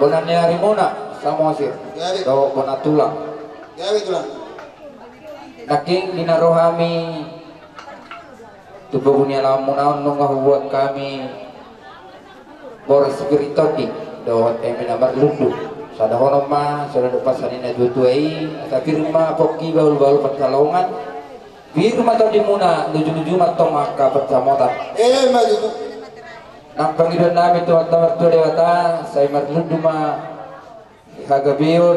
Bonan ni hari muna sa Mosir. Do bonatulang. Gawe tulang. Naking dinarohami tubuh niya lamunaon nung mahubuan kami bor spirito di do emi namar ludu sada hono ma sada pasanin na dutuai ata firma poki baul patkalongan firma to di muna nuju matong maka percamota Madu. nang pangidon namin to at to dewata say marludu ma hagabiyon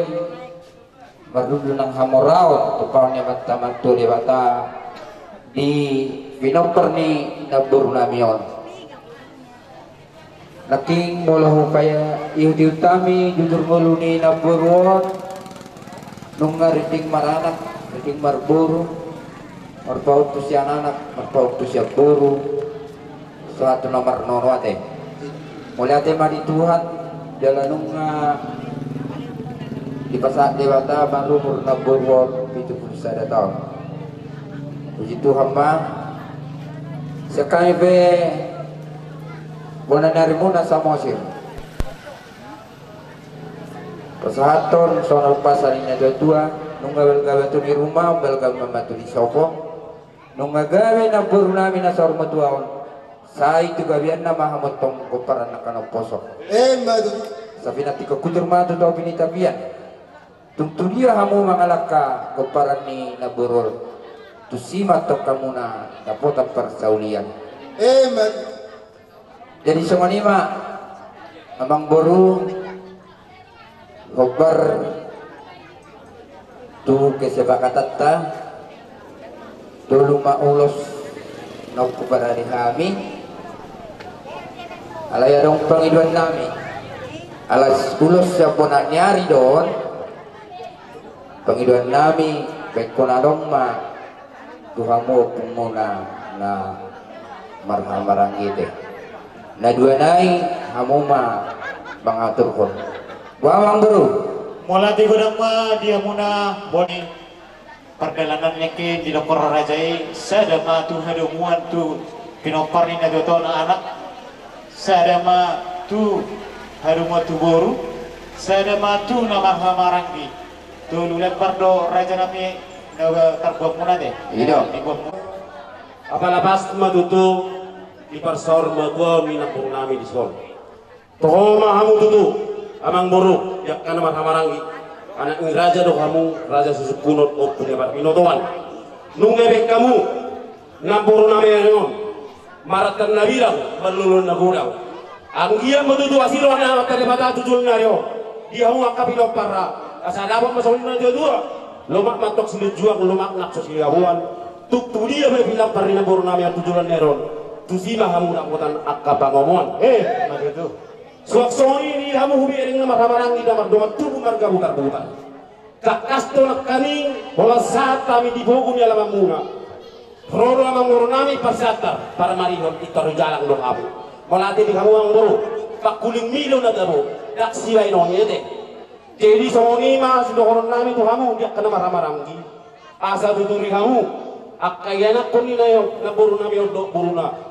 marludu ng hamoraw tupaw niya matamat to dewata di Pinoper ni nabur namion. Naking mula ho kaya iudi utami jujur mulu ni naburwon nung ngariting maranak, riting marburu, marpaut to siya anak, marpaut to siya buru. Suatu nomor nono ate. Mula ate madi Tuhan dalam nung di pasar dewata baru naburwon 71 tahun. Puji Tuhan mah. Sekali be bonan dari muna sa Mosir. Pasahaton soal pasarinya dua nung gawe tu di rumah belgal membantu di soko nung gawe na buru namin na sa rumah tuaon sa itu gawian na mahamotong kuparan na kanong posok Madu. sabi natin ko kuturmado daw binitabian tungtulia hamu mangalaka kuparan ni naburol tusima to kamuna dapat persaulian. Madu. Jadi semanima amang boru hobar tu kesepakatan dulu maulos no kubarari kami alaya dong pangiduan nami alas ulos sa pona nyari doon pangiduan nami bekonadong ma tuhamu pumuna na marhamarang ite na dua nai hamuma mengatur kon bawang bro mula di gudang ma dia muna boni perjalanan ke di lokor rajai sadama tu hadumuan tu pinopar ni na anak sadama tu haruma tu boru sadama tu nama hamarangi tu lulan pardo raja nami nawa terbuat muna deh iya dibuat muna apalapas madutu di parsor magwa minang nami di sol toho mahamu tutu amang boru yak kana marhamarangi anak ni raja do kamu raja susuk kunot o punya pinotoan nungebe kamu namburu nami yon maratan nabilang malulun nagulaw anggia madutu asilo na talibata tujul naryo dia hu akapilo para asa dapat masolin na dua lumak matok silit juang lumak nak sosiawan tuk dia bilang parina boru nami tujulan neron tusima hamu nakutan akapangomon madutu suaksoni ni hamu hubi ering nama ramarangi damar domat tubuh marga bukan kakasto nak kaning bola saat kami dibogun ya lama munga roro lama ngoro nami pasata para marihon itaru jalan dong abu molate di kamu ang boro pakuling milo na dabo dak siway no yete jadi soni ma sudokoron nami tu hamu dia kana maramarangi asa tuturi hamu akayana koni na yo na boro nami yo do buruna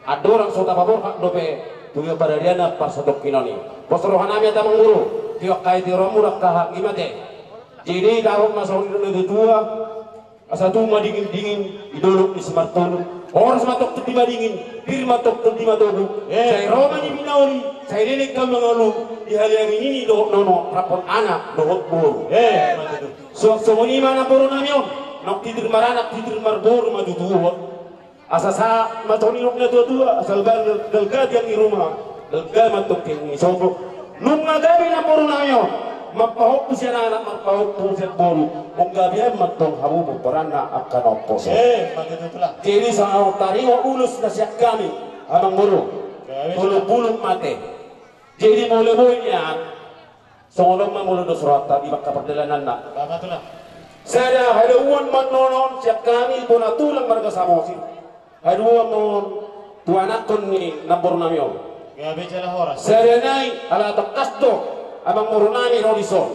adorang sota babor hak dope tuyo padariana pasadok kinoni bosrohan nami tamang guru tiyo kay tiro murak kahak imate jadi dapat masalah itu dua asa tu dingin idolok di semartol orang sematok tu tiba dingin firma tok tu tiba dobu saya Roma ni binauri saya nenek kami mengalu di hal yang ini dohok nono rapor anak dohok bor semua ini mana boru namion nak tidur maranak tidur marbor madu tuwa asa sa matoni nok na dua asal dalgad yang di rumah dalgad matok kini sobok nung nagabi na boru namion mapahok po siya na anak mapahok po siya boru kung gabi ay matong hamu mo paran na akan opos madutu lah kini sa tari o ulos na siya kami amang boru bulong mate jadi mulai niya songolong mamulong do surata di makapagdalanan na madutu lah sada haluan manonon siya kami bonatulang marga sa Mosir haluan mon tuanakon ni nabor namyo gabi jala horas sada nay ala takasto abang murunani rodison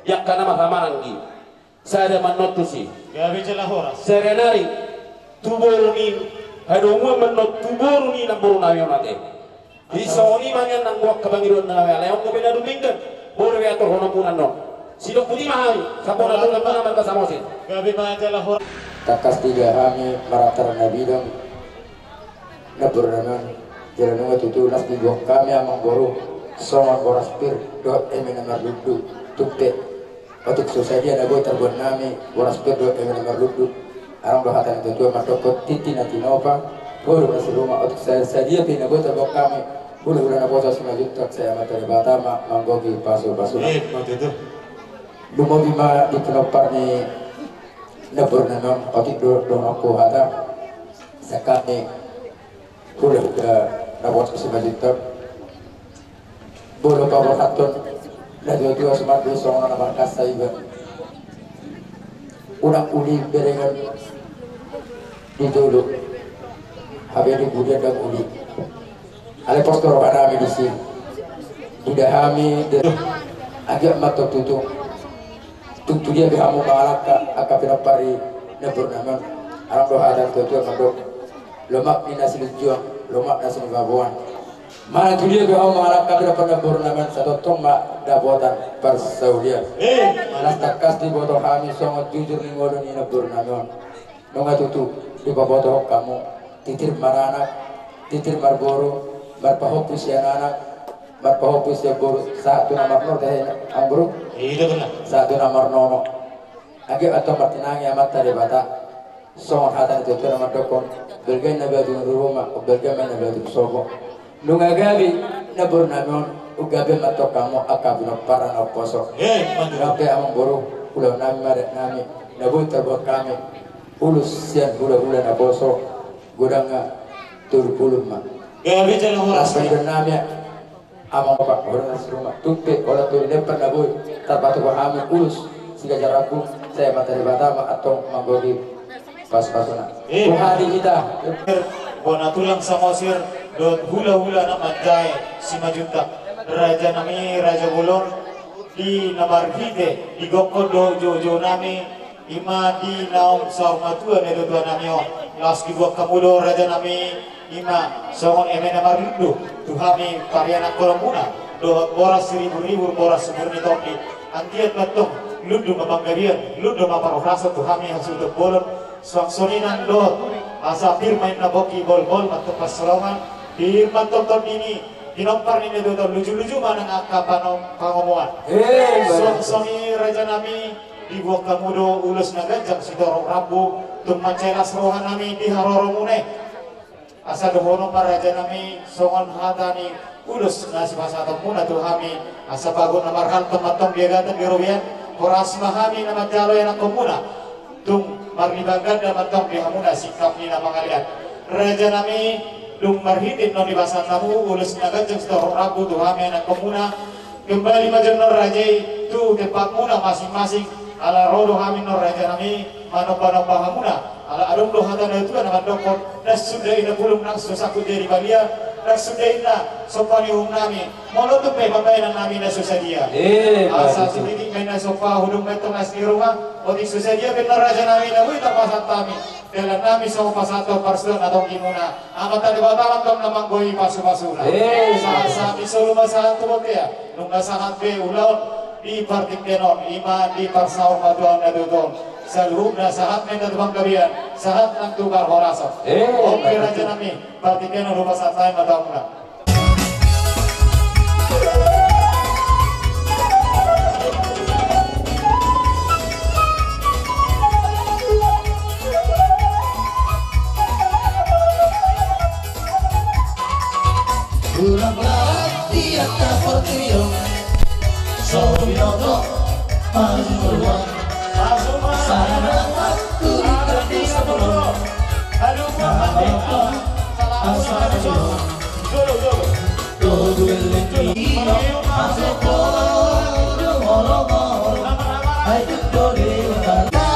yak kana mahamarangi sada manotusi gabi jala horas serenari tuboruni hadumu manot tuboruni nabor namyo nate Isoni manyan nang buak kebangiran na leong ko bina duminggan. Boleh atur hono punan no. Sidok putih mahal. Sapon atur lemah naman kasamosin. Gabi majalah hor. Takas tiga kami maratar nabi dong. Naburanan jalan nunggu tutu nas dibuang kami amang boru. Songon boraspir dot nomor duduk tupe. Otik susahnya ada boy terbuat nami boraspir dot nomor duduk. Arang dohatan tutu matokot titi natinova. Boleh masih rumah otik saya dia pina boy terbuat kami. Bulan puasa 5 juta saya materi Batama manggogi pasu. Waktu itu. Lumo bima di penopar ni nabur nanon otik do aku hata sakane bulan ke nabos 5 juta. Bolo pabor hatun na dua semat do song na markas saiba. Unang uli berengan di dulu. Habe di budian dan uli. Ale postor pada kami di sini. Tidak kami agak mata tutup. Tutup dia kamu balak akak pinapari nabur naman. Arang doa dan tutup mandok. Lomak ni nasi juang, lomak nasi babuan. Mana tu dia kamu balak pinapari nabur naman satu tongmak dabuatan persaudia. Malas takas di botol kami sangat jujur ni ngolong ni nabur naman. Nonga tutup di botol kamu titir maranak, titir marboro. Berpahopus ya anak, berpahopus ya buru satu nomor nol teh ambru. Itu benar. Satu nomor nono. Agi atau martinangi amat tadi bata. Songon hatan itu nomor dokon. Bergen nabi adu rumah, bergen nabi adu sobo. Nunga gabi nabur nanon, ugabe matok kamu akabino parang oposo. Nabi amang buru, ulah nami maret nami, nabu terbuat kami. Ulus sian hula naboso, gudanga turpulun mak. Gabi jalan hor. Asal namanya amang bapak orang nasi rumah tupe orang tu depan naboy terpatu kami ulus sehingga jarakku saya materi Batama atau manggogi pas-pasuna. Hari kita bona tulang samosir dot hula-hula na manjay 5 juta. Raja nami Raja Bulong di namar hide di gokodo jojo nami ima di naum saumatua ne do nami o las ki gok kamudo raja nami ima songon eme namar ludu tuhami karyana koromuna do boras 1000 boras seburni topi antiat batung ludu mabanggarian ludu maparofrasa tuhami hasil untuk bolon swangsoninan do asa firmain naboki bol-bol matu pasrongan firman tonton ini dinompar ini do lucu-lucu mana ngakapanom pangomongan swangsoni raja nami di buah kamudo ulus nagajak sidorong rabu tumacelas rohan nami di haroromune asa dohono raja nami songon hatani ulus nasi pasatong muna tu kami asa bago namarhan tematong dia gatan birobian koras mahami nama jalo yang komuna tung marlibagan dan matong dia hamuna sikap ni nama kalian raja nami dung marhidin non di basan namu ulus nagajak sidorong rabu tu kami anak komuna kembali majenor raja tu tempat muna masing-masing ala rodo kami nor raja nami manoba-noba hamuna ala adong dohatan itu kan naman dokon na sudah ina pulong nang susaku dari balia na sudah ina sopani nami molotup may babayanan namin na susadia asa sididik may na sopa hudong metong nas di rumah otik susadia benar raja namin na wita pasat kami dalam nami sa pasato parsun atong imuna amat tadi batalan tong namang goy pasu-pasuna sa misulu masahan tubot ya nung nasahan be ulaon di partik denon ima di parsaur maduang na dudon seluruh sahat menda tubang kabian sahat nang tukar horasa oke raja nami partik denon rumah satai mataungna Ulang-ulang tiada pertiung Sobinoto Majuan Sana waktu di sebelum Apa Asal Todo elentino Masuk kodo Moro-moro Ayo dode Kata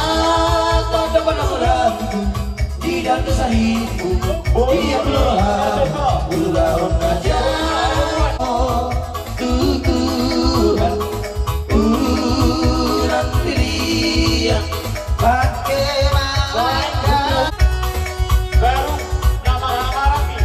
depan aku Di dalam kesahiku Dia pelola Ulang aja Tukuran Uran diri Pakai malaikat baru nama-nama rapi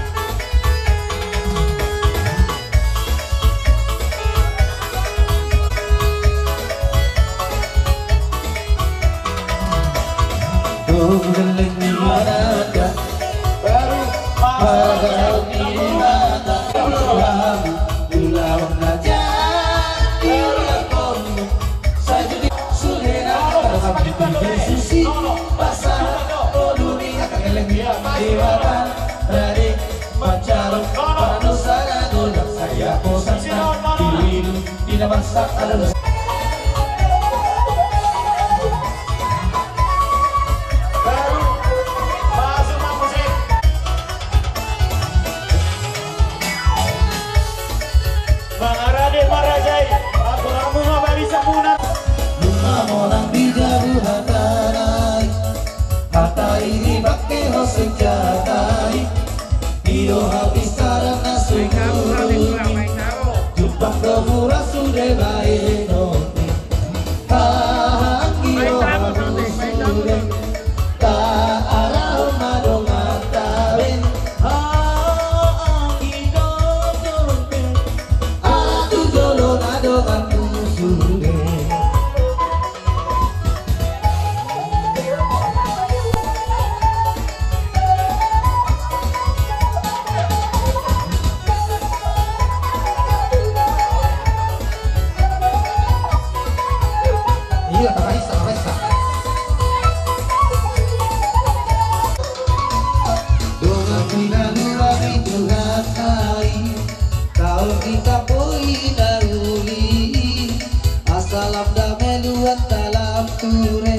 Dewata Radik Pacaran Panusana Golak saya bosan Diwidu Dina bangsa ada orang di jauh hatai hatai ini pakai hoseng jatai iyo habis karena sungguh jumpa kemurah sudah baik nonti iyo habis sudah tak arah madong atawin iyo jolong atu jolong adongan sudah. Kita poi daruli asalam damai luat dalam ture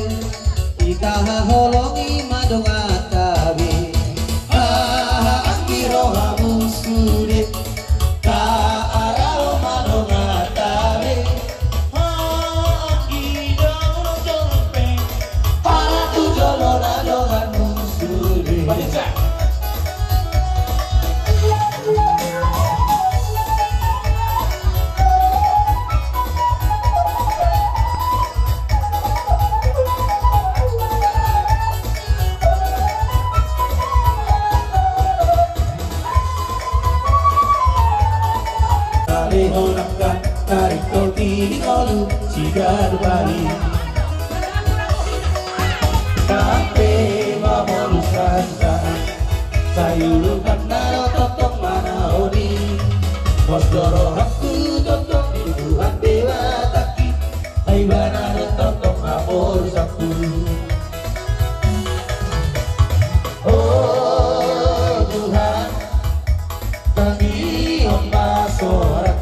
kita holongi madong atabi angkiro hamu sude ka arao madong atabi angkiro jompe para tu jolon adongan musude. Honakkan tarik toti olu sigar bali kape mamolus rasa sayulukan naro totok mana oni bos doro aku totok Tuhan dewa taki ay banana totok amor saku oh Tuhan bagi hamba sorak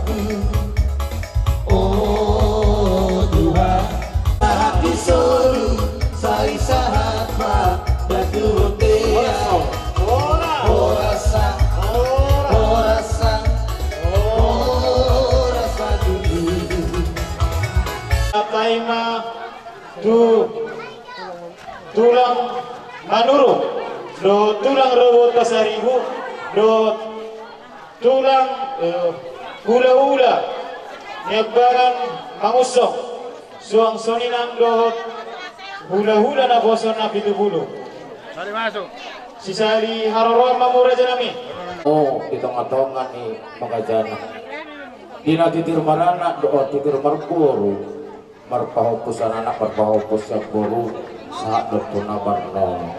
Taima tulang manuru do tulang rebut kasaribu do tulang hula-hula nyebaran mangusok suang soninang do hula-hula na boson na pitubulu sari masuk sisari haroro mamura janami oh di tengah-tengah nih makajana dina titir marana doa titir marpuru marpahopus anak marpahopus yang buru saat dokter nabarno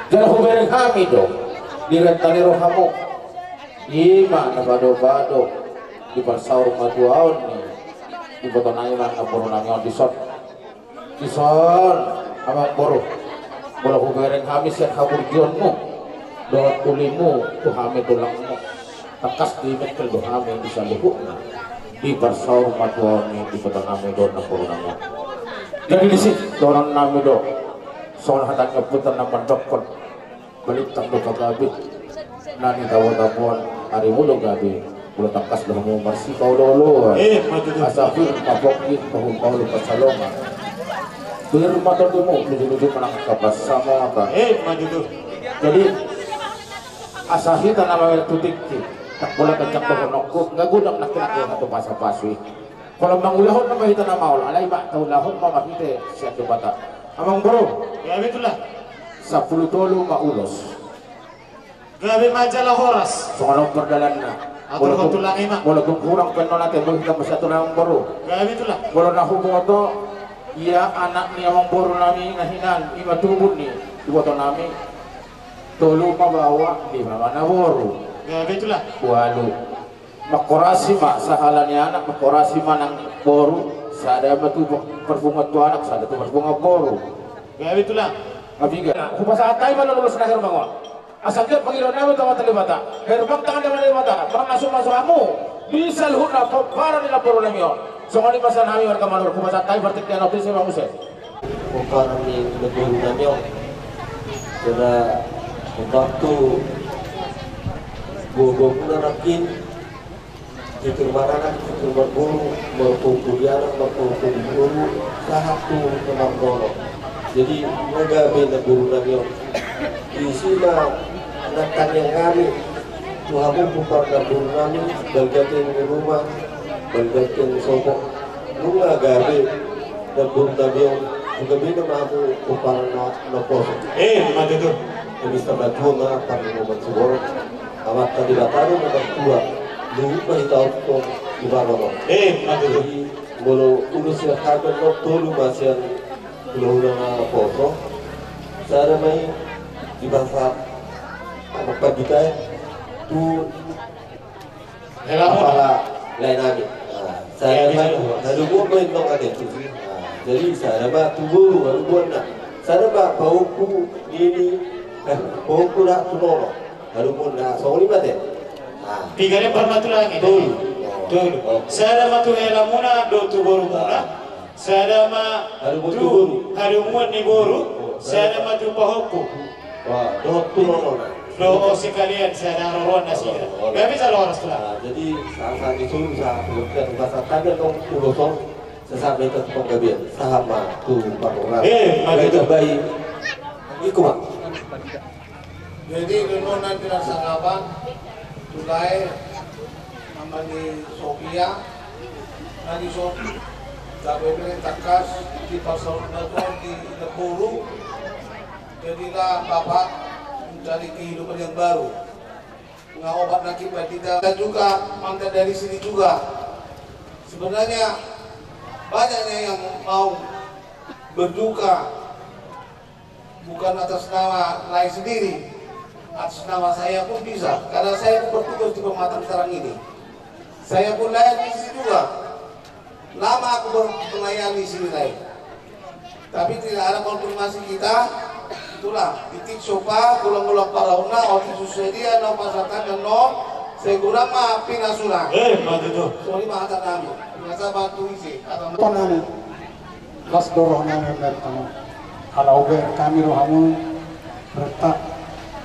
jangan hubereng kami dong direntani rohamu ima na bado-bado di persaur maduaon nih di botonanya na porunangnya dison ama boro bola hubereng kami siat haburjonmu doa kulimu tuhame tulangmu takas di mekel dohame bisa luhukna di persaur maduani di kota nami do na porunangnya jadi di sini doron nami do soal hatan ngeputan nama dokter balik tak do kagabi nani tawa-tawon hari mulu gabi bola takas dohamu marsi kau dolo asafir mapoki bahun pasalonga biar mata demo lucu-lucu menang kapas sama apa jadi asahi tanah tutik tak boleh kecak nokuk nggak guna nak atau pasal-paswi kalau mangulahon nama kita nama ol alai mak tahu lahon mama kita siap bata amang bro ya itulah 10 tolu mak ulos gabe majalah horas soal perdalanna walaupun kurang penon natin kita masih atur amang bro gabe itulah kalau nahumoto iya anak ni amang bro nami nahinan ima tubun ni iboto nami tolu mabawa di mana bro ya itulah walu makorasi mak sahalannya anak makorasi manang boru sada batu perbunga tu anak sada tu perbunga boru ya itulah abiga kupasa atai mana lulus nakir bangun asakit Panginoon namin tawa talibata herbang tangan naman talibata bang masuk kamu bisa luhuna para nila puro namin yun so kani pasal namin warga manur kumasa tayo bertik na natin sa mga usay bukan ni lebih namanya sudah waktu gua narakin di kemarangan di kemar guru maupun kuliah maupun guru satu kemar guru jadi mereka beda guru namanya di sini anak yang kami Tuhanmu bukan guru kami bergantung rumah bergantung sopok lu gabe dan guru namanya juga beda mampu upah napos. Mati tu. Bisa bantu na kami nomor sebuah. Amat tadi bataro nomor 2. Lu tahu tu di bawah. Mati tu. Mulu urus ya kabar no tolu masih lu na foto. Saya mai di bahasa apa kita tu apalah lain lagi. Saya mai ada gua main dong ada tu. Jadi saya dapat tunggu baru nak. Saya dapat bauku ini, bauku nak tunono. Baru pun nak soli mati. Tiga ni pernah tu lagi. Dulu. Saya dapat tu elamuna do tu baru mula. Saya dapat tu harumun ni baru. Saya dapat tu bauku. Wah, do tunono. Do sekalian saya dah roruan nasi. Gak bisa loras tu lah. Jadi saat itu saya bukan bahasa tagar dong ulosong. Sesampai ke penggabian sama tu pakoran. Mereka baik. Ikut mak. Jadi kemudian tidak sangapan tulai namanya Sofia, nanti Sofi, tapi takas di pasar Natal di Nepuru. Jadilah bapak mencari kehidupan yang baru. Mengobat akibat tidak dan juga mantan dari sini juga. Sebenarnya banyaknya yang mau berduka bukan atas nama lain sendiri, atas nama saya pun bisa, karena saya pun bertugas di Pematang Terang ini. Saya pun layak di sini juga. Lama aku melayani sini lain, tapi tidak ada konfirmasi kita. Itulah titik sopa pulang-pulang parauna waktu susedia no pasatan dan no segura ma pinasulang. Mati tu. Sorry mahatan kami. Biasa bantu isi. Tonane las doroh nane bertemu. Kalau ber kami rohamu retak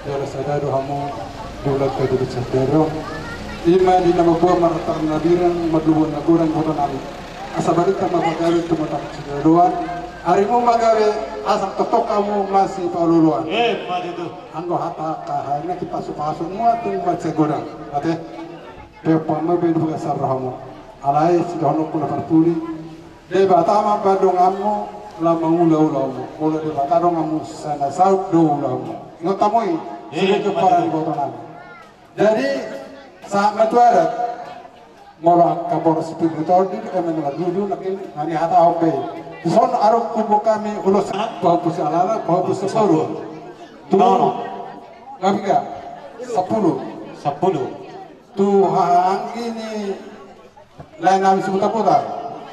dari sadar rohamu dulu ke dulu sadar. Ima di nama buah maratar nabiran madluun naguran bukan nami. Asabarita mabagawi tu matak sederuan. Harimu magawe asal ketok kamu masih paluluan. Mati tu. Anggo hata kahana kita supasun semua tu baca godang. Ate. Pepama ben buka sarrahamu. Alai sudah pula pertuli. De batama badongamu la mangula-ulamu. Mula de batadongamu sana saud do ulamu. Ingat tamu ini sudah para di botonan. Jadi saat matuarat mola kabor spiritual di emenala dulu nakin ngani hata ope. Son arok kubu kami ulos bahwa pusi alala bahwa pusi sepuluh. Tuh. Ngapika? 10. Tuhan ini lain nami sebuta putar.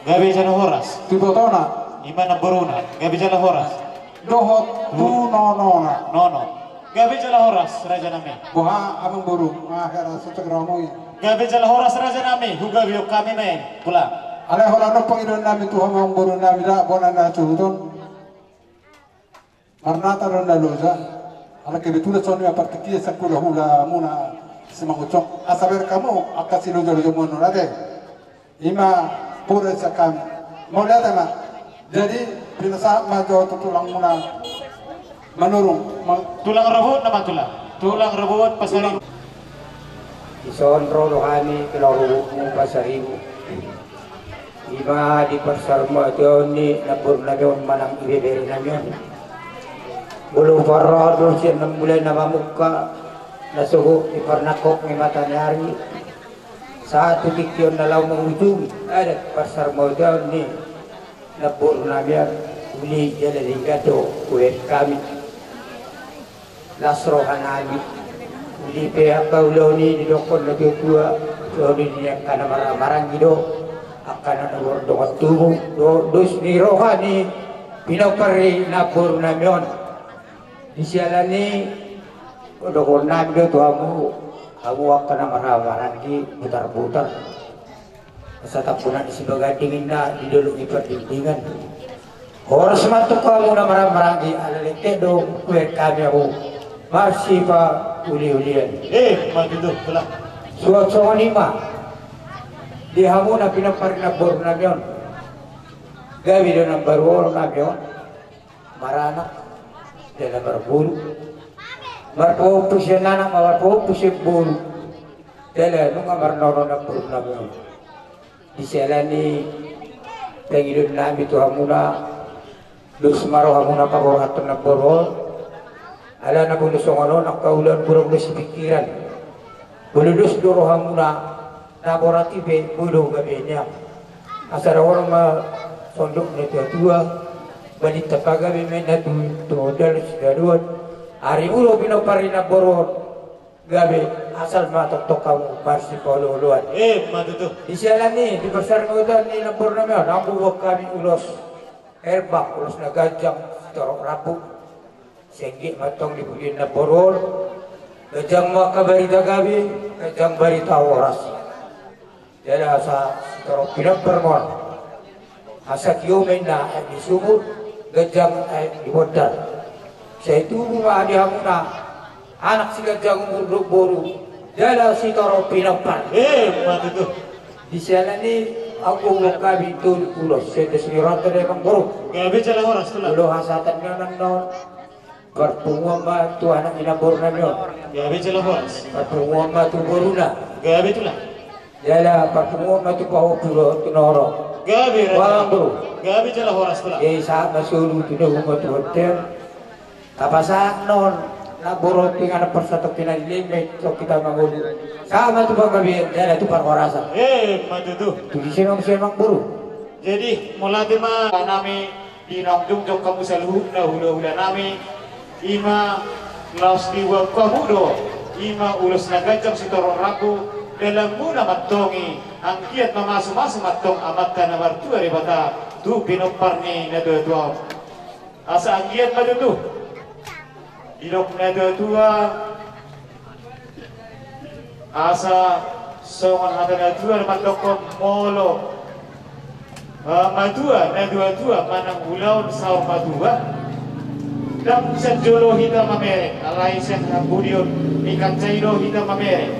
Gak bisa horas. Tiba tona. Imana beruna. Gak bisa horas. Dohot tu nonona. Nono. Gak bisa horas raja nami. Buha abang buru. Akhirnya setegramui. Gak bisa horas raja nami. Huga biok kami main. Pulang. Alay hola no Panginoon namin Tuhan ang buru namin na bonan na chuton. Marnata ron na loza. Alay kebitulat sa niya partikiya sa hula muna si manguchok. Asaber kamu akasi loza mo nate. Ima pura sa kami. Mula na. Jadi pinasa majo tutulang muna manurung. Tulang rebut nama tulang. Tulang rebut pasaribu. Ison rodo kami kelaro mo pasaribu. Iba di pasar mo ito ni napur na yun manang ibiberi na yun. Bulu farado siya ng mulay na mamuka nasugo ni parnakok ni mata niyari. Sa tubig yun nalaw ng ujung ay pasar mo ito ni napur na yun. Uli jala din gato kuwet kami. Lasrohan namin. Uli pihak kaulo ni didokon na kikuha. So di niya ka na marang gido. Akan ada doa tubuh dos ni rohani pinapari napur namion di sialani udah konan dia tuh kamu waktu nama rawanan ki putar-putar masa tapunan di sebagai dinginna di dulu diperdindingan orang semantuk kamu nama rawanan alalite do kuet kami aku masih pak uli-ulian begitu telah suatu lima di hamu na pinaparin na bor na yon gabi do ng barwor na yon maranak dalam berburu marpo siya nanak marpo siya bulu dala nung marnono na buru na yon di sela ni pengidun namin ito hamuna lus maro hamuna paborhaton na boro ala na bulusong ano nakaulan burong si pikiran buludus duro hamuna naboratibe bulu gabi niya asara orang ma sondok na tua balita pagabi men na tudal sidaruan hari ulo pinoparina boron gabi asal matok kamu pasti poluluan matutu di sialan ni di besar ngodan ni nabor na meon ang buwak kami ulos erbak ulos na gajang torok rapu senggi matong dibulin na boron gajang makabarita gabi gajang barita oras jadi asa torok pinagpermon asa kiumen na di sumut gajang di modal saya itu rumah di hamuna anak si gajang umur boru jala si toro pinapar matutu di sana ni aku kabi tul ulos saya desmirat dari bang boru gabi jalan orang setelah ulo hasatan nyonan non perpunguan ma tu anak ina boru na nyon gabi jalan orang perpunguan ma tu boru na gabi itulah jala perpunguan ma tu paho puro tu noro gabi bang boru gabi jalan orang setelah saat masuk tu dah rumah tu hotel kapasak non naboro tinggal persatu pinalilimit so kita mangulu sama tu bang gabi jala tu parkorasa matutu tu di sini mang buru jadi mulai mah nami di nongjung jong kamu selalu hula nami ima laos diwa kamu do ima ulus nagajang si torong rabu dalam muna matongi ang kiat mamasuk matong amat ka na martua ribata tu pinoparni na dua asa ang kiat madutu ilok na dua asa songon hata na dua matokon molo madua na dua manang ulaw sa madua dan sa jolo hita mamere alay sa budion ikan cairo hita mamere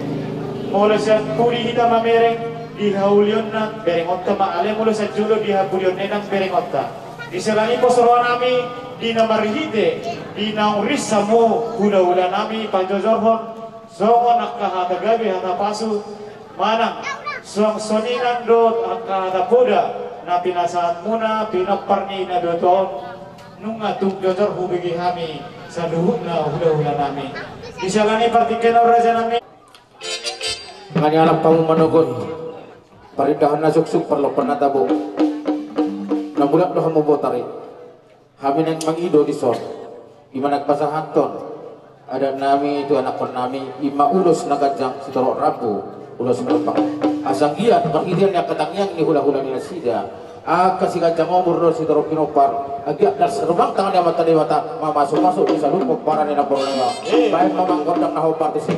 molo sa puri hita mamere dihaulion na berengotta maale molo sa jolo dihabulion nenang berengotta diselani posoro nami di namarhite di nauris samo hula-hula nami panjojorhon songon nakahata gabi hata pasu manang song soninan dot nakahata poda na pinasaat muna pinaparni na doton nung atung jojor hubigi kami sa luhut na hula-hula nami disalani partiken raja nami ngani anak kamu manogon parindahan na suksuk perlo penatabo na mulak do kamu botari kami nang mangido di son di mana pasahanton ada nami itu anak kon nami ima ulus nagajang si torok rabu ulus melempang asang giat pengidian yang ketangnya ini hula-hula nila sida kasi gajang umur do si torok pinopar agak das rumang tangan dia mata dewata masuk bisa lumpuk para nina borneo baik mamang gondang naho partisi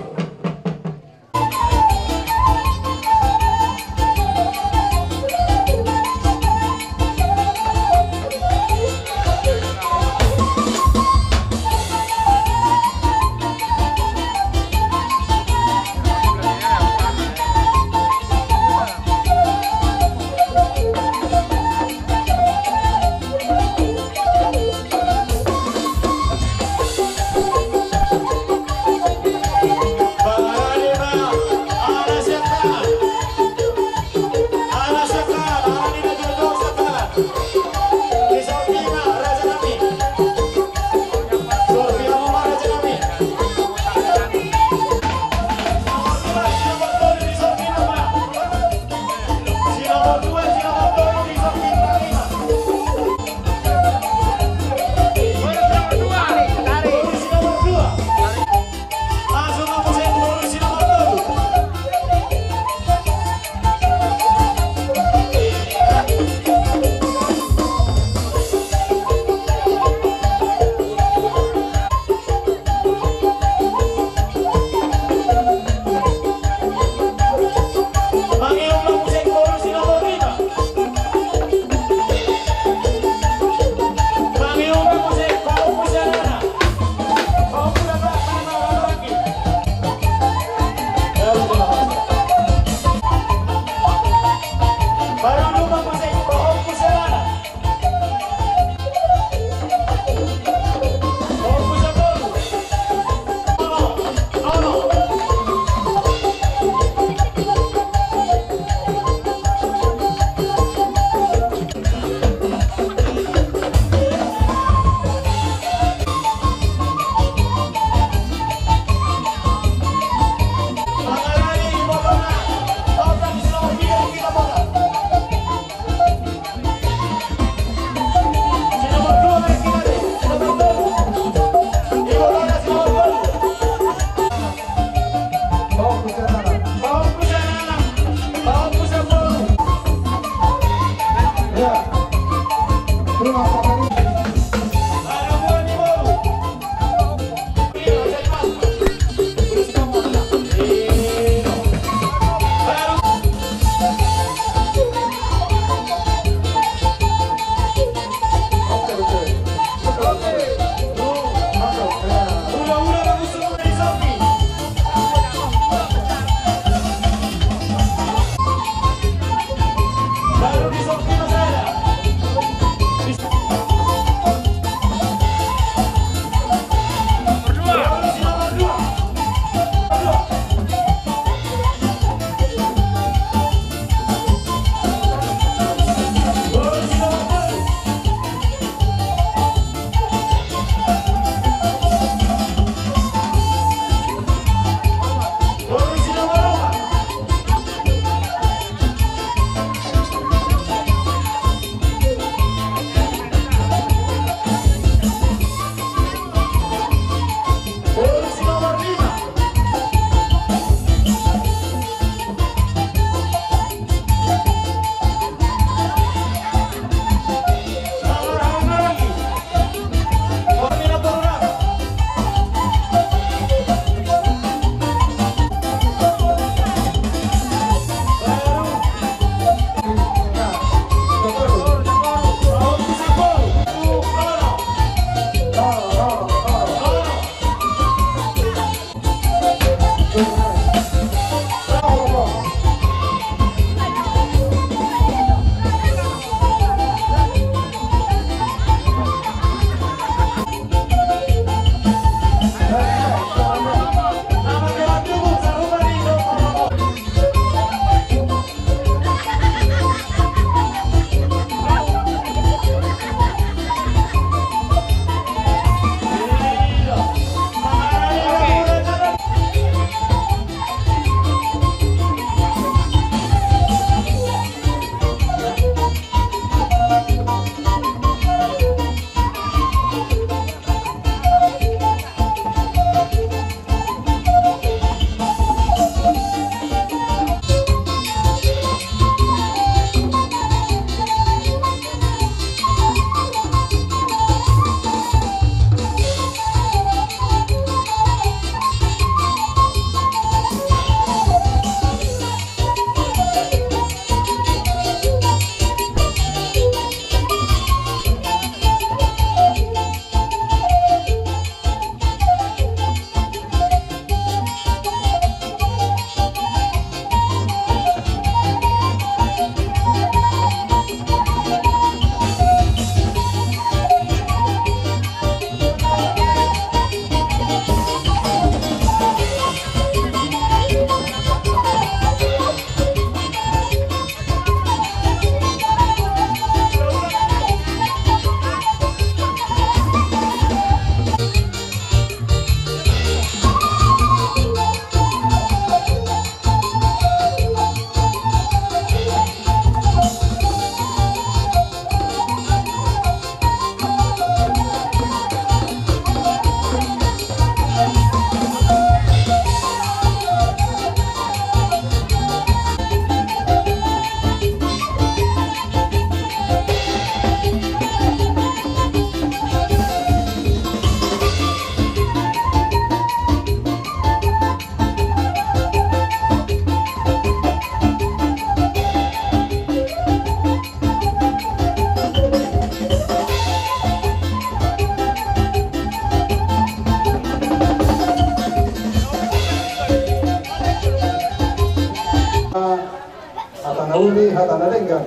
uli hata nalengan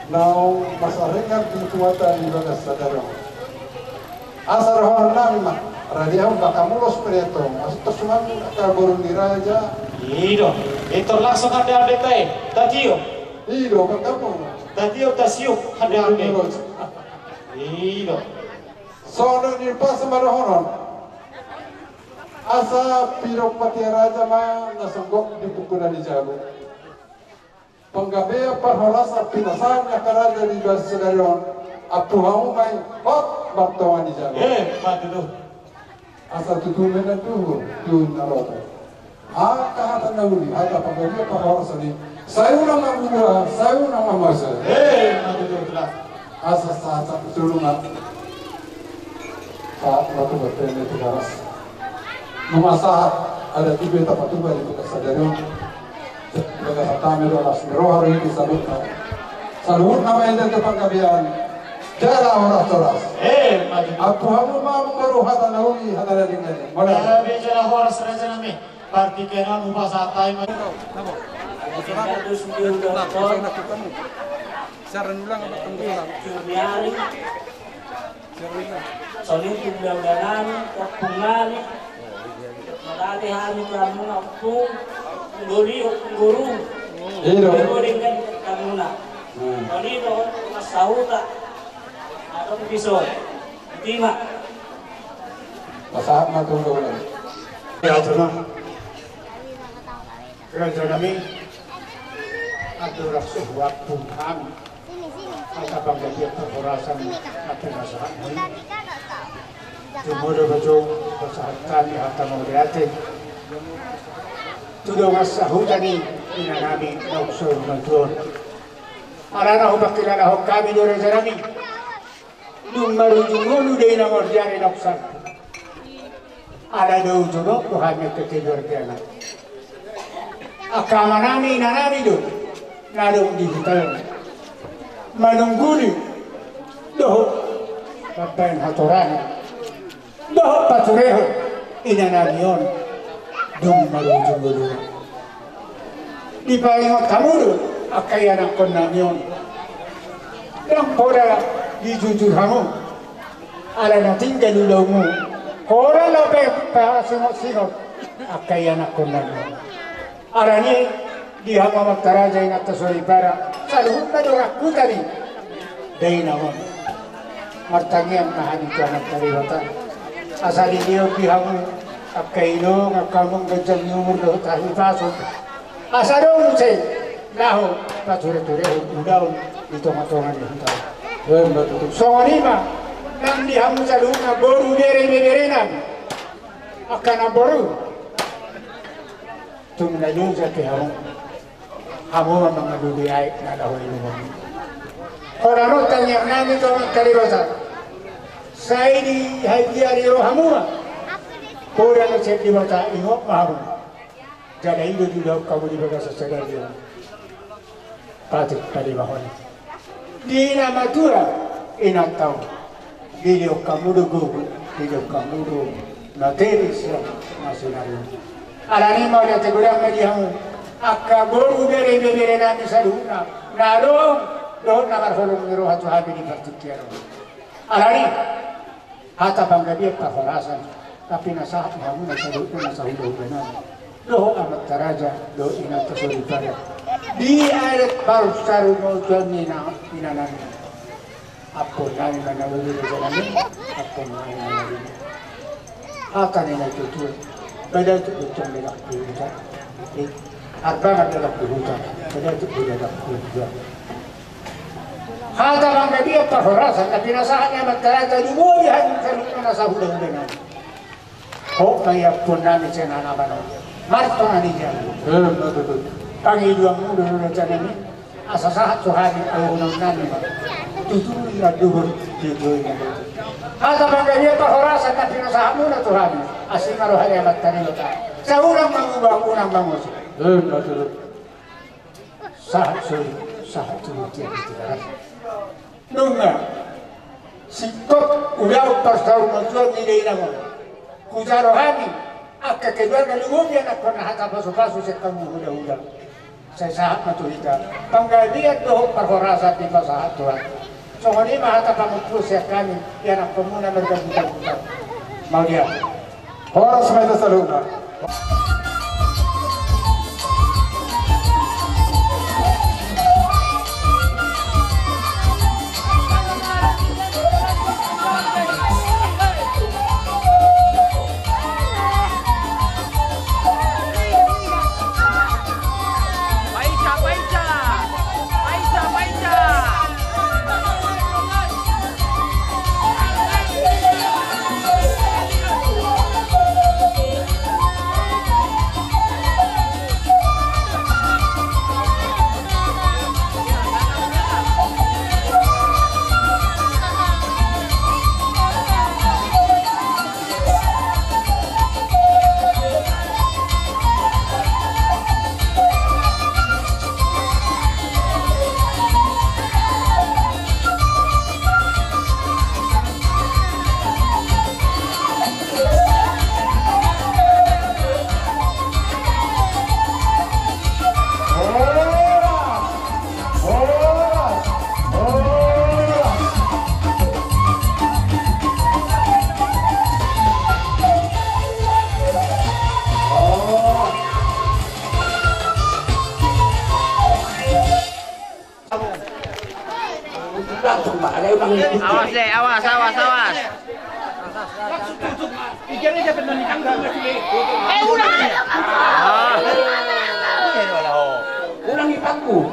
nau masarengan pintuatan di bagas sadaro asar horan nami mah radiam bakamulos preto astos mami kaburun diraja Ido, itu langsung ada teh, tadiyo. ido bakamu Tadiyo tasiyo ada Ido. sono di pas marohonon asa pirok pati raja mah nasonggok di pukul di jago penggabea parholasa pinasan nakaraja di bas sadaro apu hau mai hot bartawan di jago mati tuh. asa tutumen tuh narota hata nauli hata penggabea parholasa ni sayuna mamua sayuna mamasa Mati tuh telah. asa saat sulungan saat waktu bertemu di garas memasak ada tiga tempat tuba di bekas sadarion bekas hatame dolas meroh hari ini salur nama yang tempat kabian jara orang toras Mati tuh. aku hamu mau meroh hata nauli hata dari ini mana Bicara horas raja nami. Parti kenan ubah satai mah. saran ulang apa Jumiari, soalnya pembangunan, kepungan, melatihan kamu ngampung, guru, dengan kamu nak. Ini tu masahuta atau pisau, lima. masak mah tunggu ulang Ya cuma kerja kami ada rasuh waktu kami ada bangga dia perhorasan atau masalah ini cuma ada baju masalah kami atau mengeriatin sudah masa hutani ina kami nauksul bantuan arana hubak kilala kami dore jarami nung marujungulu day na mordiari nauksan ada dua jodoh Tuhan yang ketidur tiada. Akama nami nanami do, nadong digital. Manungguli, doh papen hatoran, doh patureho, inanamion, dong marujung dulu. Di palingot kamu do, akayan ang konamion. Yang pola dijujur kamu, ala nating galulamu. Kora lope pa singot-singot akayan ako na arani di hama magtaraja yung atasori para sa luhut na doon ako tani day naman martangyang nahanito ang tariwatan asali niyo di hama akaino akamong gajang numur doon tahi paso asaro mo siya laho pature-ture udaw dito matongan yung tao so nganima nang dihamu sa luhut na boru bere-bere akan na boru tumnayon sa tihamu hamu mga luliyay na lahoy lumon orano tanyang namin ito ang kalibasa sa ini haibiyari ro hamuma kura na siya dibata ingo mahamu jada ido dilaw kamu dibaga sa sadar diyo patik palibahon di na matura inang taon Diliw kamudugo, diliw kamudu, nateris yang nasional. Alani mau dia tegurang mediamu, akaboru bere nami saluna, nalo doon namar holong niro hatu habi di partikiaro. Alani hata bangga dia kafarasan, tapi nasahat hamu nasahudu nasahudu doh amat taraja, doh inat tasuri pada. Di ayat baru saru mau jual minanami. Apun kami menawari jalan apun kami menawari akan ini itu pada itu betul tidak berhutang harga adalah berhutang pada itu tidak berhutang hal dalam dia perhorasan tapi nasahannya mentera jadi boleh hanya terluka nasah udah oh kayak pun kami cina nama marto ani jalan kami dua muda jalan ini asal suhani awunang nani tutur ya dubur tuturnya hata bangga dia perhorasan tapi nasahamu na Tuhan asing marohaya matani ta sa unang mangubang unang bangus sahat sulit dia tidak nunga sikot udah pasal majuan ni na mo kujarohani akka kedua kalungnya nak pernah hata pasu-pasu sa kamu udah saya saat matulikan panggalian doh perhorasa di masa Tuhan soalnya mahata kamu terus ya kami yang anak pemuda bergabung-gabung mau dia Horas meta saluna. Awas deh, awas. ulang ipaku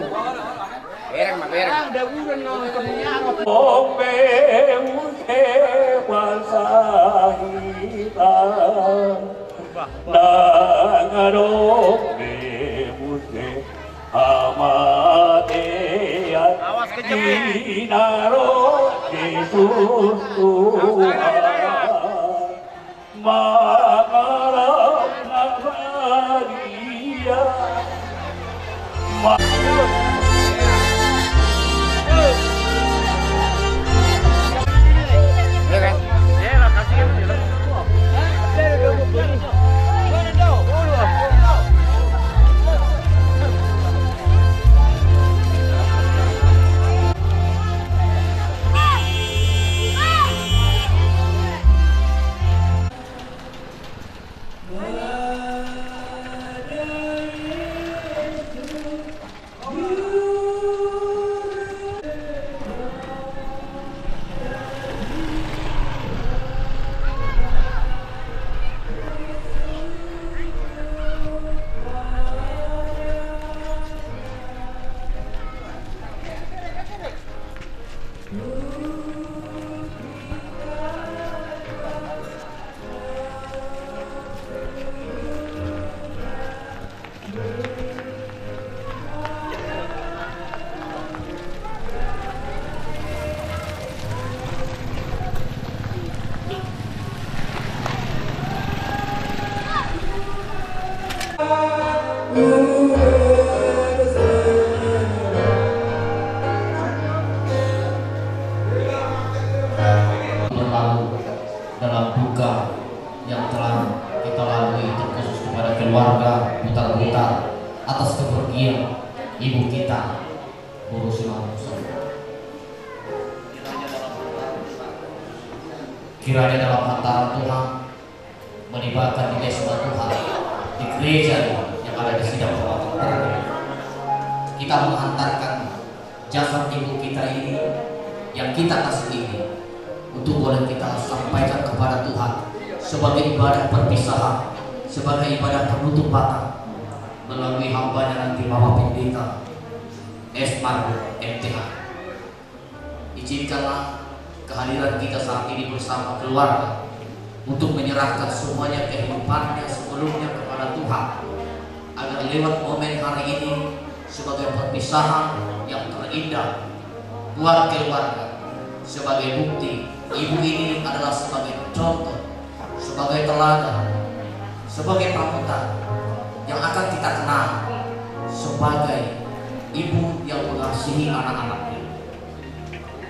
Bereng. ada ulang ngomong Ombe mute wasahita Nangarombe mute amatean Awas kejepit. Dinaro disusuhan Mangarap nagaria dalam duka yang telah kita lalui, terkhusus kepada keluarga Butar-Butar atas kepergian ibu kita, Bu Rusima. Kiranya dalam hantaran Tuhan melibatkan di desa Tuhan di gereja yang ada di sidang Tuhan, kita menghantarkan jasad ibu kita ini yang kita kasih ini untuk boleh kita sampaikan kepada Tuhan sebagai ibadah perpisahan, sebagai ibadah penutupan melalui hambanya nanti Bapak Pendeta Esmar MTH. Izinkanlah kehadiran kita saat ini bersama keluarga untuk menyerahkan semuanya kehidupannya sebelumnya kepada Tuhan, agar lewat momen hari ini sebagai perpisahan yang terindah buat keluarga, sebagai bukti ibu ini adalah sebagai contoh, sebagai teladan, sebagai panutan yang akan kita kenal sebagai ibu yang mengasihi anak-anaknya.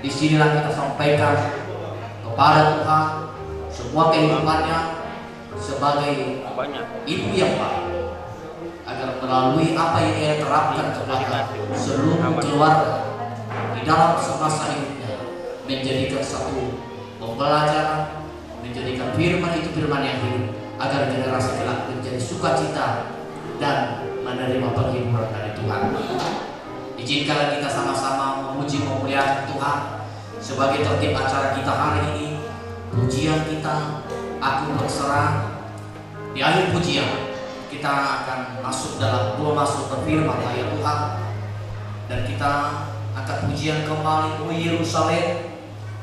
Disinilah kita sampaikan kepada Tuhan semua kehidupannya sebagai ibu yang baik, agar melalui apa yang ia terapkan kepada seluruh keluarga di dalam semasa hidupnya, menjadikan satu pembelajaran, menjadikan firman itu firman yang hidup, agar generasi kelak menjadi sukacita dan menerima penghiburan dari Tuhan. Izinkanlah kita sama-sama memuji memuliakan Tuhan. Sebagai tertib acara kita hari ini, pujian kita, aku berserah. Di akhir pujian kita akan masuk dalam masuk berfirman ayat Tuhan, dan kita akan pujian kembali ke Yerusalem.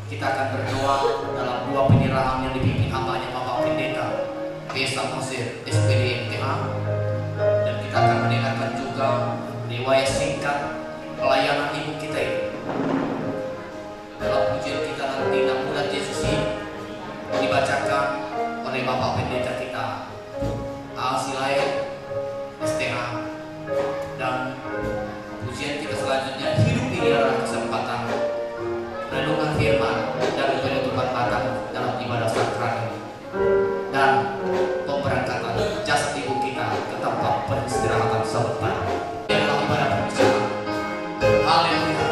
Kita akan berdoa dalam dua penyerahan yang dipimpin hambanya Bapak Pendeta Desa Mesir SPD MTH, dan kita akan mendengarkan juga riwayat singkat pelayanan ibu kita ini. Dalam pujian kita nanti 6 bulan Yesus ini dibacakan oleh Bapak Pendeta kita Silae STH, dan pujian kita selanjutnya hidup ini adalah kesempatan renungan firman dan penutupan batang dalam ibadah sakral dan pemberangkatan jasad ibu kita ke tempat peristirahatan sementara dalam ibadah perpisahan. Haleluya.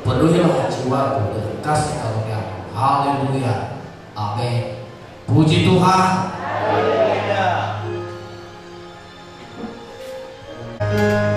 Penuhilah jiwaku dengan kasih karunia-Mu. Haleluya. Amin. Puji Tuhan. Haleluya. Hallelujah.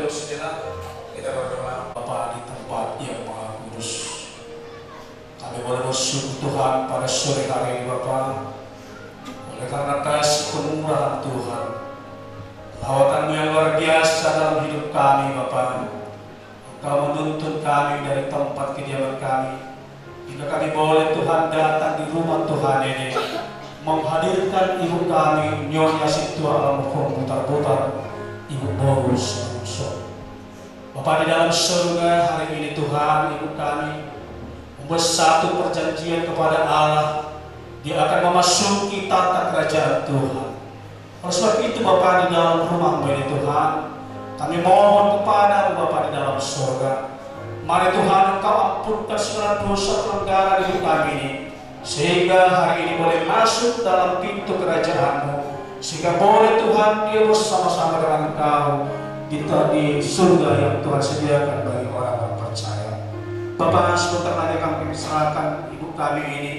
untuk sejenak kita berdoa. Bapa di tempat yang maha kudus, kami boleh bersyukur Tuhan pada sore hari ini Bapa, oleh karena kasih kemurahan Tuhan, lawatan-Mu yang luar biasa dalam hidup kami Bapa. Engkau menuntun kami dari tempat kediaman kami, hingga kami boleh Tuhan datang di rumah Tuhan ini, menghadirkan ibu kami Nyonya Situa almarhum putar-putar, Ibu Borus Manungso. Bapa di dalam surga hari ini Tuhan, ibu kami membuat satu perjanjian kepada Allah, dia akan memasuki tata kerajaan Tuhan. Oleh sebab itu Bapa di dalam rumah ini Tuhan, kami mohon kepada Bapa di dalam surga, mari Tuhan Engkau ampunkan segala dosa pelanggaran hidup kami ini, sehingga hari ini boleh masuk dalam pintu kerajaan-Mu, sehingga boleh Tuhan dia bersama-sama dengan Engkau di surga yang Tuhan sediakan bagi orang yang percaya. Bapa, sebentar lagi kami serahkan ibu kami ini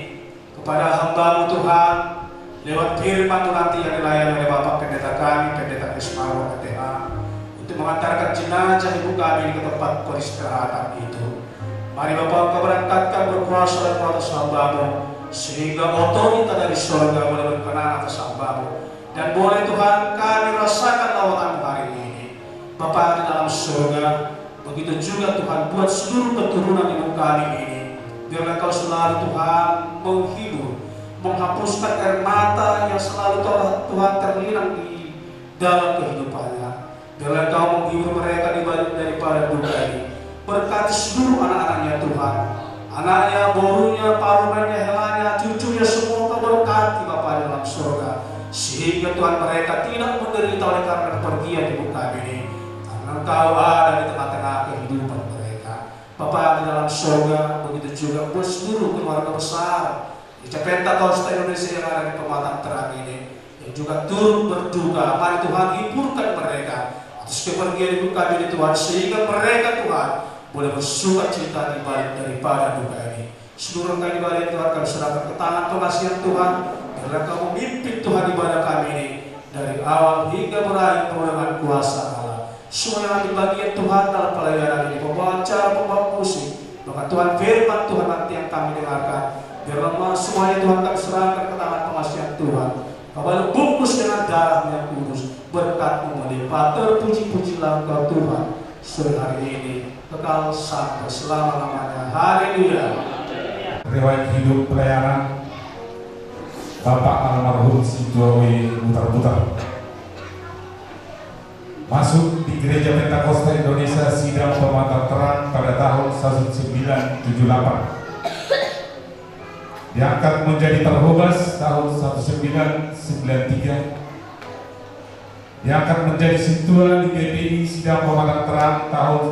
kepada hamba-Mu Tuhan, lewat firman-Mu nanti yang dilayani oleh Bapak Pendeta kami, Pendeta Ismail PTA, untuk mengantarkan jenazah ibu kami ke tempat peristirahatan itu. Mari Bapak Engkau berangkatkan berkuasa dan atas hamba-Mu, sehingga otoritas dari surga boleh berkenan atas hamba-Mu, dan boleh Tuhan kami rasakan lawatan hari ini. Bapa di dalam surga, begitu juga Tuhan buat seluruh keturunan ibu kami ini, biarlah Engkau selalu Tuhan menghibur, menghapuskan air mata yang selalu Tuhan terlinang di dalam kehidupannya. Biarlah Engkau menghibur mereka di balik daripada duka ini. Berkati seluruh anak-anaknya Tuhan, anaknya, borunya, parumannya, helanya, cucunya, semua Engkau berkati Bapa dalam surga, sehingga Tuhan mereka tidak menderita oleh karena kepergian ibu kami ini, karena Engkau ada di tengah-tengah kehidupan mereka. Bapa di dalam surga, begitu juga buat seluruh keluarga besar di Pentakosta Indonesia yang ada di pematang terang ini, yang juga turut berduka. Mari Tuhan hiburkan mereka atas kepergian ibu kami ini Tuhan, sehingga mereka Tuhan boleh bersuka cita di balik daripada duka ini. Seluruh kami di balik Tuhan kami serahkan ke tangan pengasihan Tuhan. Biarlah Kau memimpin Tuhan ibadah kami ini dari awal hingga berakhir dengan kuasa Allah. Semua yang di bagian Tuhan dalam pelayanan ini, pembawa acara, pembawa musik, maka Tuhan firman Tuhan nanti yang kami dengarkan, biarlah semuanya Tuhan kami serahkan ke tangan pengasihan Tuhan. Kau boleh bungkus dengan darah yang kudus, berkat-Mu melimpah. Terpuji-pujilah Engkau Tuhan sore hari ini, kekal sampai selama-lamanya. Haleluya. Riwayat hidup pelayanan Bapak almarhum Sidowi putar-putar. Masuk di Gereja Pentakosta Indonesia Sidang Pematang Terang pada tahun 1978. Diangkat menjadi terhubas tahun 1993. Diangkat menjadi Situa di GPI Sidang Pematang Terang tahun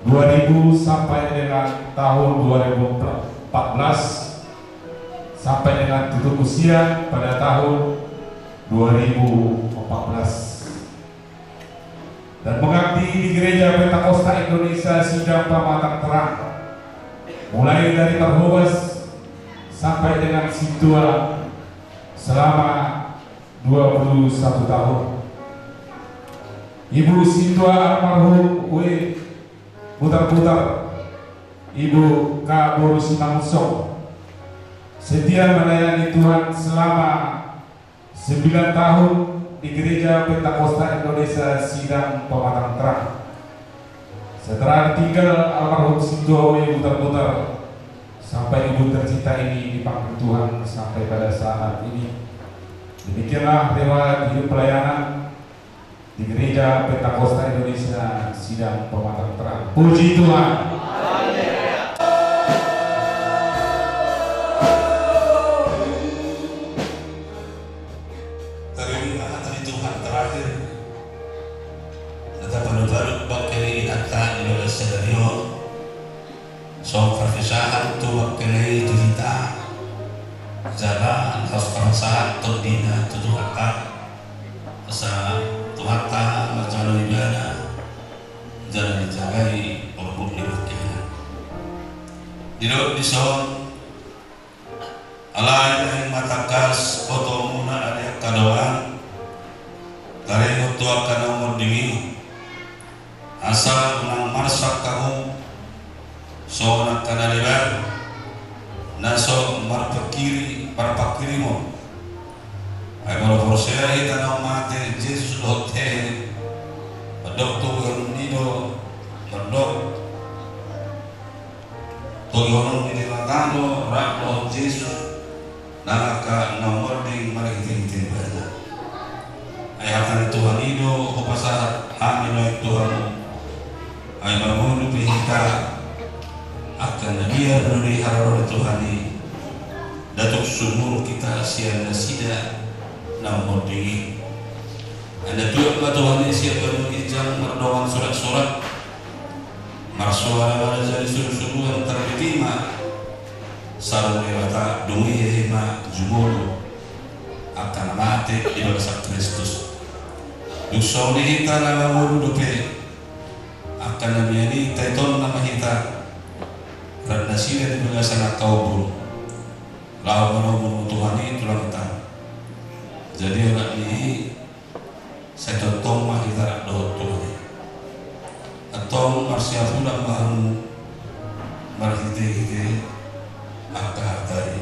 2000 sampai dengan tahun 2014, sampai dengan tutup usia pada tahun 2014, dan mengabdi di Gereja Pentakosta Indonesia Sidang Pematang Terang mulai dari terhubas sampai dengan Situa selama 21 tahun. Ibu Situa almarhum W. putar-putar, Ibu K. Borus Manungso, setia melayani Tuhan selama 9 tahun di Gereja Pentakosta Indonesia Sidang Pematang Terang. Setelah ditinggal almarhum Situa putar-putar, sampai ibu tercinta ini dipanggil Tuhan sampai pada saat ini. Demikianlah riwayat hidup pelayanan di Gereja Pentakosta Indonesia Sidang Pematang Terang. Puji Tuhan. So perpisahan tu wakilai cerita jalan harus perasaan terdina tujuh kata asa tuata jalan ibadah jalan dijagai walaupun diwakilnya di dalam dison alai yang matakas foto muna ada kadoan dari mutu akan nomor diri asa unang marsak kamu soalnya kana lebar naso marpakiri mo ay malo prosera ita na mate Jesus hotel padok to nido padok to yono ni latano raklo Jesus nalaka nomor ding mariting bana ay akan Tuhan nido upasa amin ay Tuhan ay mamuno pihita akan biar dari harap Tuhan ini datuk sumur kita siang nasida namun dingin ada dua Tuhan ini siapa yang jangan berdoa surat-surat marsuara jadi suruh-suruh yang terbitima sarung lewata dungi hima jumulu akan mati di bangsa Kristus dusau di kita nama mulu dupe akan namanya teton nama kita karena sila di bangsa nak kau lawan Tuhan ini tulang kita jadi orang ini saya contoh mah kita doa Tuhan atau marsia pulang bahamu marhite akar tadi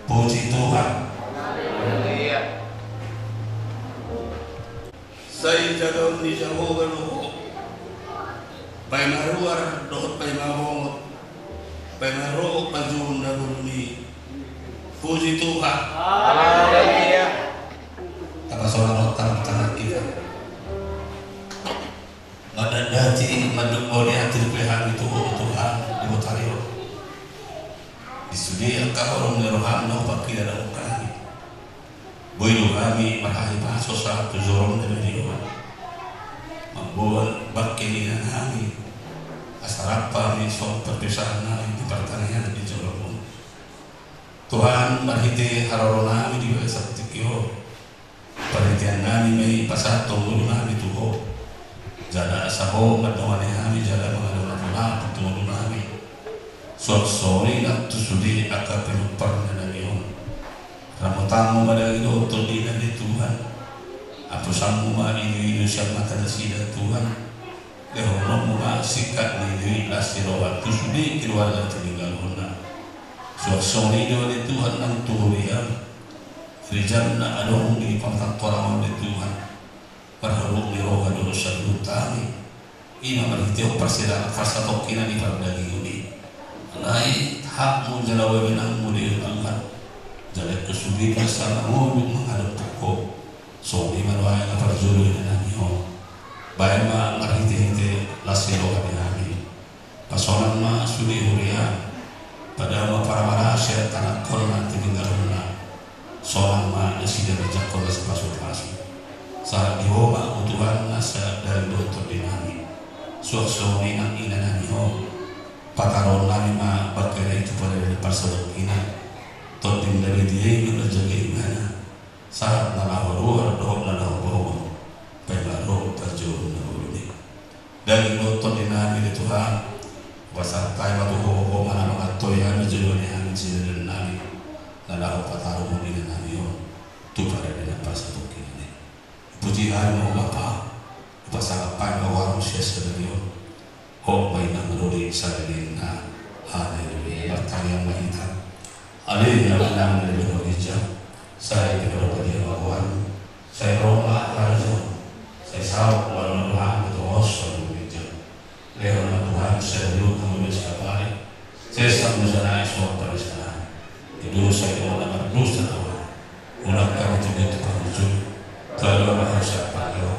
puji Tuhan. Saya jaga ni jauh galuh pemaruar doa pemawong pemaruh pajun naguni puji Tuhan. Haleluya. Apa soal tangan kita ada dati madung boleh terpehan itu Tuhan di Botario di sudi angka orang nerohan no pakai dalam kami boy kami marahai paso sa tuzorong dari dia membuat bakilian kami asarapa ni so perpisahan kami di pertanian di Jorong Tuhan marhite harorona kami di bawah tikio perhatian kami may pasatong dulu kami tuho jada saho madawani kami jada mengadana pula pertemu kami sori nak tusudi akap penupar dan nion ramutamu pada itu todina di Tuhan apa samu ma ini siapa kata sida Tuhan lehono ma sikat ni lasiro tusudi keluarga tinggal hona sori di Tuhan nang tuhuriam Rijana adong di pangkat orang di Tuhan berharap di roh dulu satu tami ina berhitio persidangan fasa tokina di pada ini lain hakmu jalawe benangmu di Tuhan jadi kesulitan sana untuk menghadap toko so di mana yang perjuru dengan nyo baik ma berhiti-hiti lasiro kami pasolan ma sudi huria pada ma para marasya tanah korna tinggal rumah seorang mak sudah berjakol sepasuh-pasuh saat dihoba Tuhan nasa dari dokter dinami suatu inang inang niho pataron nami mak berkira itu pada persaudara ina totim dari dia yang berjaga imana saat nalahor doh nalahor pembaru terjun naluri dari dokter dinami di Tuhan pasal kai waktu ho mana mengatur yang menjadi yang jadi nami lalu pataruh ini namiyo tu pada dengan pasal ini puji hari mau apa pasal apa yang orang manusia sedemikian oh baik nak merudi sadina haleluya bertanya mahita haleluya menang dari berhijab saya tidak berdia bahawan saya romak harjo saya sahut walau Tuhan itu osor berhijab leona Tuhan saya dulu kemudian sekali saya sama sana esok pada itu saya mau nama dosa ulang kami juga terpaksa kalau harus apa yo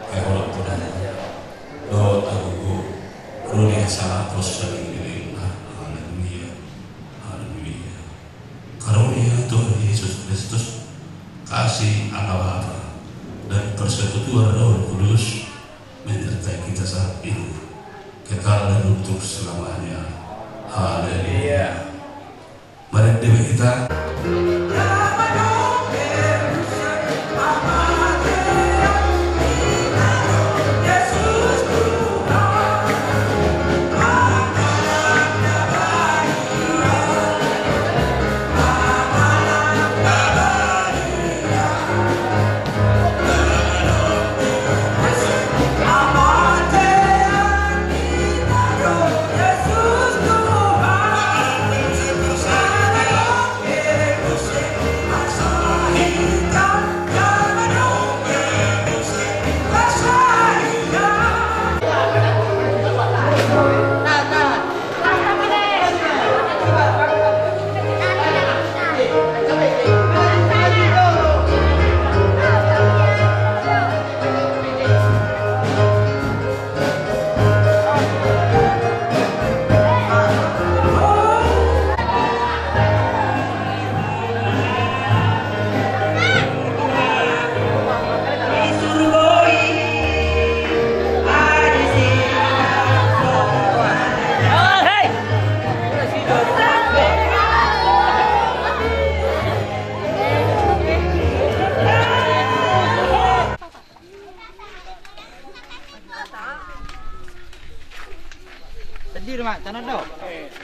kalau pun do tahu ruli salah proses ini haleluya haleluya karunia Tuhan Yesus Kristus kasih apa dan persekutuan Roh Kudus menyertai kita saat ini kekal dan untuk selamanya haleluya. Mari kita Hadir mak, tanah dong. Terus.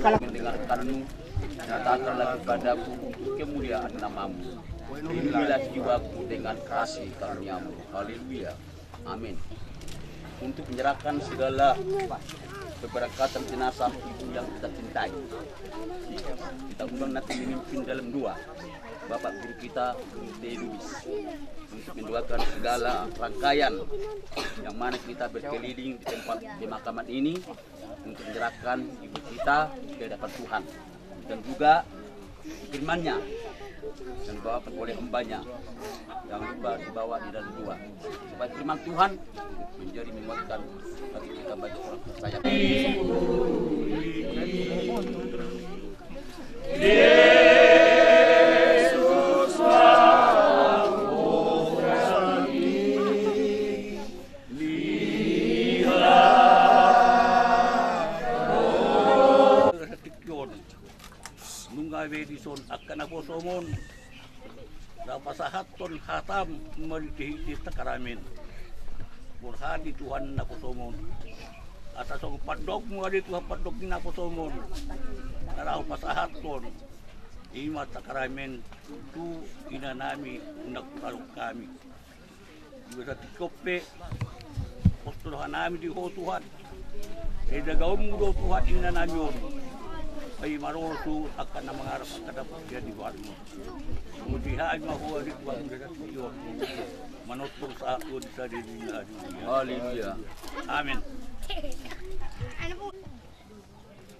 Mendengarkanmu, nyatakanlah kepadaku kemuliaan namamu. Lindungilah jiwaku dengan kasih karuniamu. Haleluya. Amin. Untuk menyerahkan segala keberkatan jenazah ibu yang kita cintai, kita undang nanti memimpin dalam doa Bapak Guru kita Luis untuk mendoakan segala rangkaian yang mana kita berkeliling di tempat pemakaman ini untuk menyerahkan ibu kita ke hadapan Tuhan, dan juga firman-Nya dan Bapak oleh hambanya yang lupa dibawa di dalam doa supaya firman Tuhan menjadi menguatkan bagi kita bagi orang percaya. Yesus Wedison akan ako somon napasahaton hatam malihiti takaramin burhati Tuhan ako somon atas ang padok mo adi Tuhan padok din ako somon naraw pasahaton imat takaramin tu inanami nagpalok kami juga sa tikope postulahan namin di ho Tuhan dagawin mo daw Tuhan inanami yun ay maroso akan na mangarap ang kadapat siya di buwan mo. Mudihaan mahuwa di buwan mo sa Diyos. Manutong sa ako sa dirinya. Hallelujah. Amen.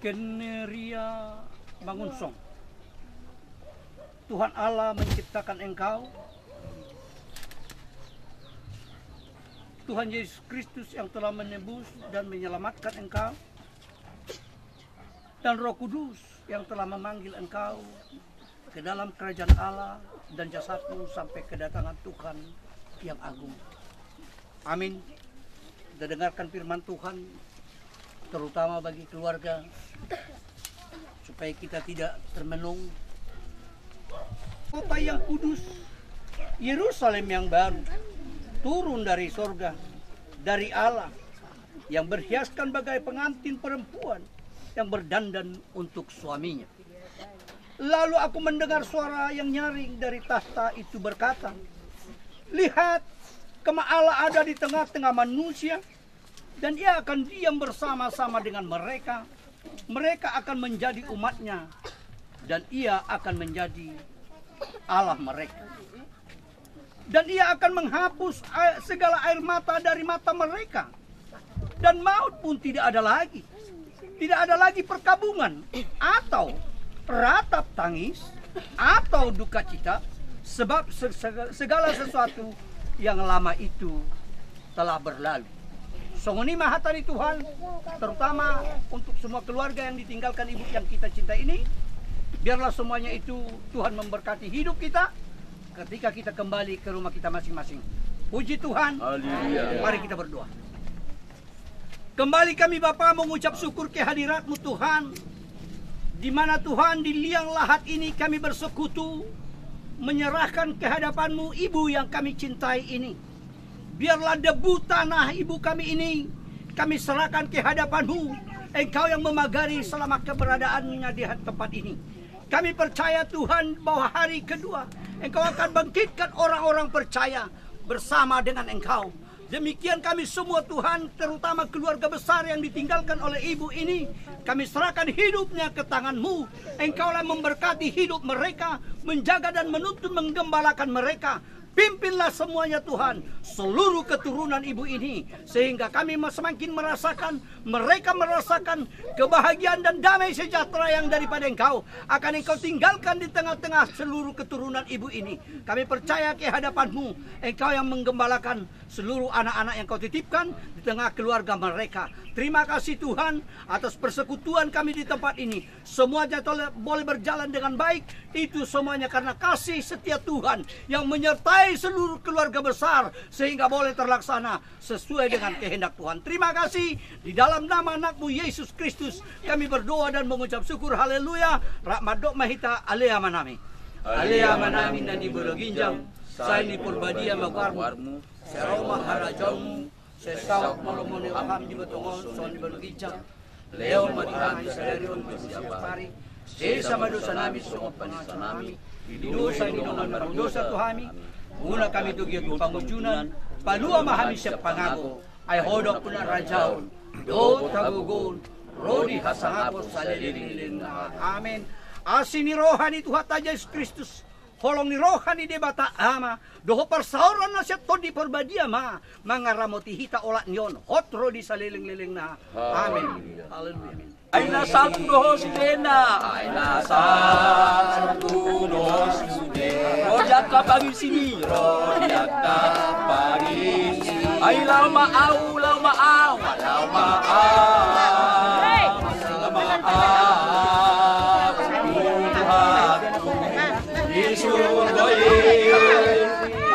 Keneria Mangunsong, Tuhan Allah menciptakan engkau, Tuhan Yesus Kristus yang telah menebus dan menyelamatkan engkau, dan Roh Kudus yang telah memanggil engkau ke dalam kerajaan Allah dan jasadmu sampai kedatangan Tuhan yang agung. Amin. Kita dengarkan firman Tuhan, terutama bagi keluarga, supaya kita tidak termenung. Kota yang kudus, Yerusalem yang baru, turun dari sorga, dari Allah, yang berhiaskan bagai pengantin perempuan yang berdandan untuk suaminya. Lalu aku mendengar suara yang nyaring dari tahta itu berkata, lihat, Kemah Allah ada di tengah-tengah manusia, dan ia akan diam bersama-sama dengan mereka. Mereka akan menjadi umatnya, dan ia akan menjadi Allah mereka. Dan ia akan menghapus segala air mata dari mata mereka, dan maut pun tidak ada lagi. Tidak ada lagi perkabungan, atau ratap tangis, atau duka cita, sebab segala sesuatu yang lama itu telah berlalu. Songoni mahatari Tuhan, terutama untuk semua keluarga yang ditinggalkan ibu yang kita cintai ini, biarlah semuanya itu Tuhan memberkati hidup kita ketika kita kembali ke rumah kita masing-masing. Puji Tuhan. Haleluya. Mari kita berdoa. Kembali kami Bapa mengucap syukur kehadirat-Mu Tuhan, di mana Tuhan di liang lahat ini kami bersekutu menyerahkan kehadapan-Mu ibu yang kami cintai ini. Biarlah debu tanah ibu kami ini kami serahkan kehadapan-Mu, Engkau yang memagari selama keberadaannya di tempat ini. Kami percaya Tuhan bahwa hari kedua Engkau akan bangkitkan orang-orang percaya bersama dengan Engkau. Demikian kami semua Tuhan, terutama keluarga besar yang ditinggalkan oleh ibu ini, kami serahkan hidupnya ke tangan-Mu. Engkaulah memberkati hidup mereka, menjaga dan menuntun menggembalakan mereka. Pimpinlah semuanya Tuhan, seluruh keturunan ibu ini, sehingga kami semakin merasakan, mereka merasakan kebahagiaan dan damai sejahtera yang daripada Engkau akan Engkau tinggalkan di tengah-tengah seluruh keturunan ibu ini. Kami percaya ke hadapan-Mu, Engkau yang menggembalakan seluruh anak-anak yang kau titipkan di tengah keluarga mereka. Terima kasih Tuhan atas persekutuan kami di tempat ini. Semuanya boleh berjalan dengan baik. Itu semuanya karena kasih setia Tuhan yang menyertai seluruh keluarga besar sehingga boleh terlaksana sesuai dengan kehendak Tuhan. Terima kasih di dalam nama anakmu Yesus Kristus kami berdoa dan mengucap syukur. Haleluya. Rahmat dok mahita alea manami. Alea manami dan diberoginjang. Saya ini purbadia magarmu. Seroma harajamu. Sesawak malomone wakam di betongon. Son di beroginjang. Leon madihami serion bersiapari. Sesama dosa nami sumot panisa nami. Dosa ini nongan marang dosa Tuhami. Mula kami tugiat pangujunan. Palua mahami siap pangago. Ay hodok pun rajaon. Do tagugon. Rodi hasangapos sa lililing. Amen. Asini rohani Tuhan Yesus Kristus. Holong ni rohani de bata ama. Doho persauran na siya to di perbadia ma. Mangaramoti hita olat niyon. Hot rodi sa liling-liling na. Amen. Hallelujah. Ay nasa tunos kena. Ay nasa tunos kena. Rojak ka pagi sini. Rojak ka pagi sini. Ay lau maaw, lau maaw. Lau maaw.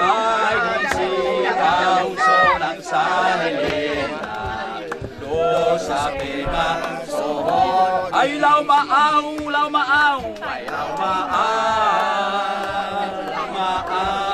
Ay sigaw sonang salin dosa pinagsohon. Ay lau maaw, lau maaw. Ay lau maaw, lau maaw.